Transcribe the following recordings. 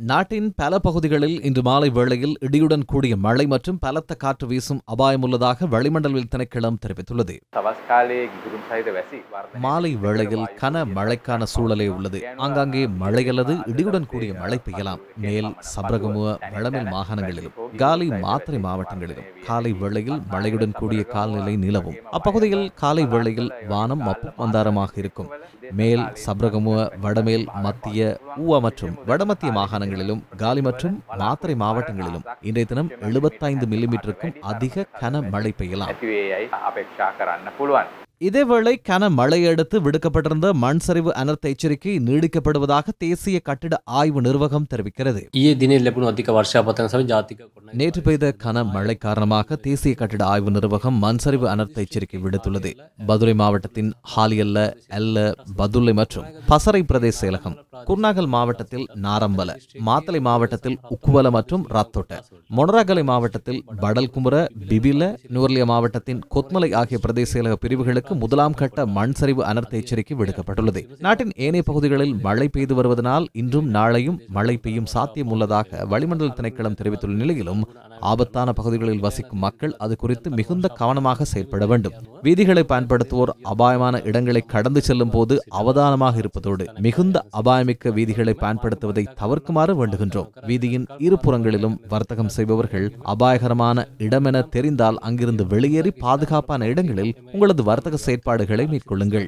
நாட்டின் பல பகுதிகளில் இன்று மாலை வேளையில் இடியுடன் கூடிய மழை மற்றும் பலத்த காற்று வீசும் அபாயம் உள்ளதாக வளிமண்டலவியல் திணைக்களம் தெரிவித்துள்ளது. மாலை வேளையில் கன மழைக்கான சூழலே உள்ளது. ஆங்காங்கே மழை அல்லது இடியுடன் கூடிய மழை பெய்யலாம். மேல் சப்ரகமுவ வளமேல் மாகாணங்களிலும் காலி மாத்தறை மாவட்டங்களிலும் காலை வேளையில் மழையுடன் கூடிய காலநிலை நிலவும். அப்பகுதியில் காலை வேளையில் வானம் மப்பு மந்தாரமாக இருக்கும். மேல் சப்ரகமுவ வடமேல் மத்திய ஊவா மற்றும் வடமத்திய மாகாணங்களிலும் காலி மற்றும் மாத்தறை மாவட்டங்களிலும் இன்றைய தினம் 75 மில்லிமீட்டருக்கும் அதிக கன மழை பெய்யலாம். இதேவேளை கன மழையடுத்து விடுக்கப்பட்டிருந்த மண் சரிவு அனர்த்த எச்சரிக்கை நீடிக்கப்படுவதாக தேசிய கட்டிட ஆய்வு நிர்வாகம் தெரிவிக்கிறது. நேற்று பெய்த கன மழை காரணமாக தேசிய கட்டிட ஆய்வு நிர்வாகம் மண் சரிவு அனர்த்த எச்சரிக்கை விடுத்துள்ளது. பதுளை மாவட்டத்தின் ஹாலியல்ல, எல்ல, பதுளை மற்றும் பசறை பிரதேச செயலகம், குர்நாகல் மாவட்டத்தில் நாரம்பல, மாத்தளை மாவட்டத்தில் உக்குவல மற்றும் ரத்தோட்ட, மொனராகலை மாவட்டத்தில் படல்குமுர, பிபில, நூர்லியா மாவட்டத்தின் கொத்மலை ஆகிய பிரதேச செயலக பிரிவுகளுக்கு முதலாம் கட்ட மண் சரிவு அனர்த்த எச்சரிக்கை விடுக்கப்பட்டுள்ளது. நாட்டின் ஏனைய பகுதிகளில் மழை பெய்து வருவதனால் இன்றும் நாளையும் மழை பெய்யும் சாத்தியம் உள்ளதாக வளிமண்டல திணைக்களம் தெரிவித்துள்ள நிலையிலும் ஆபத்தான பகுதிகளில் வசிக்கும் மக்கள் அது குறித்து மிகுந்த கவனமாக செயல்பட வேண்டும். வீதிகளை பயன்படுத்துவோர் அபாயமான இடங்களை கடந்து செல்லும் போது அவதானமாக இருப்பதோடு மிகுந்த அபாயமிக்க வீதிகளை பயன்படுத்துவதை தவிர்க்குமாறு வேண்டுகின்றோம். வீதியின் இருபுறங்களிலும் வர்த்தகம் செய்பவர்கள் அபாயகரமான இடமென தெரிந்தால் அங்கிருந்து வெளியேறி பாதுகாப்பான இடங்களில் உங்களது வர்த்தக செயற்பாடுகளை மேற்கொள்ளுங்கள்.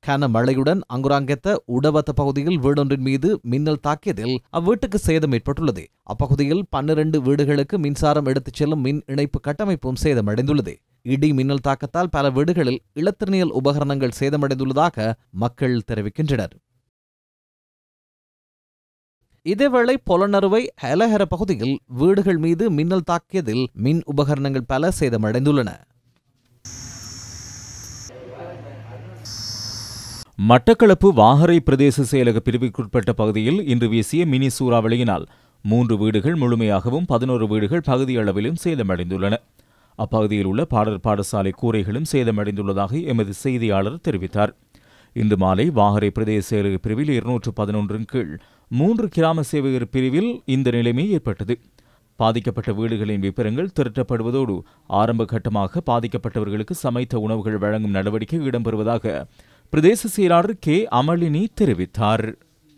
கன மழையுடன் அங்குராங்கெத்த உடவத்த பகுதியில் வீடொன்றின் மீது மின்னல் தாக்கியதில் அவ்வீட்டுக்கு சேதம் ஏற்பட்டுள்ளது. அப்பகுதியில் 12 வீடுகளுக்கு மின்சாரம் எடுத்துச் செல்லும் மின் இணைப்பு கட்டமைப்பும் சேதமடைந்துள்ளது. இடி மின்னல் தாக்கத்தால் பல வீடுகளில் இலத்திரனியல் உபகரணங்கள் சேதமடைந்துள்ளதாக மக்கள் தெரிவிக்கின்றனர். இதேவேளை பொலனறுவை ஹெலஹெர பகுதியில் வீடுகள் மீது மின்னல் தாக்கியதில் மின் உபகரணங்கள் பல சேதமடைந்துள்ளன. மட்டக்களப்பு வாகரை பிரதேச செயலக பிரிவுக்குட்பட்ட பகுதியில் இன்று வீசிய மினி சூறாவளியினால் 3 வீடுகள் முழுமையாகவும் 11 வீடுகள் பகுதியளவிலும் சேதமடைந்துள்ளன. அப்பகுதியில் உள்ள பாடசாலை கூரைகளும் சேதமடைந்துள்ளதாக எமது செய்தியாளர் தெரிவித்தார். இன்று மாலை வாகரை பிரதேச செயலக பிரிவில் 211 கீழ் 3 கிராம சேவகர் பிரிவில் இந்த நிலைமை ஏற்பட்டது. பாதிக்கப்பட்ட வீடுகளின் விபரங்கள் திரட்டப்படுவதோடு ஆரம்ப கட்டமாக பாதிக்கப்பட்டவர்களுக்கு சமைத்த உணவுகள் வழங்கும் நடவடிக்கை இடம்பெறுவதாக பிரதேச செயலாளர் கே. அமளினி தெரிவித்தார்.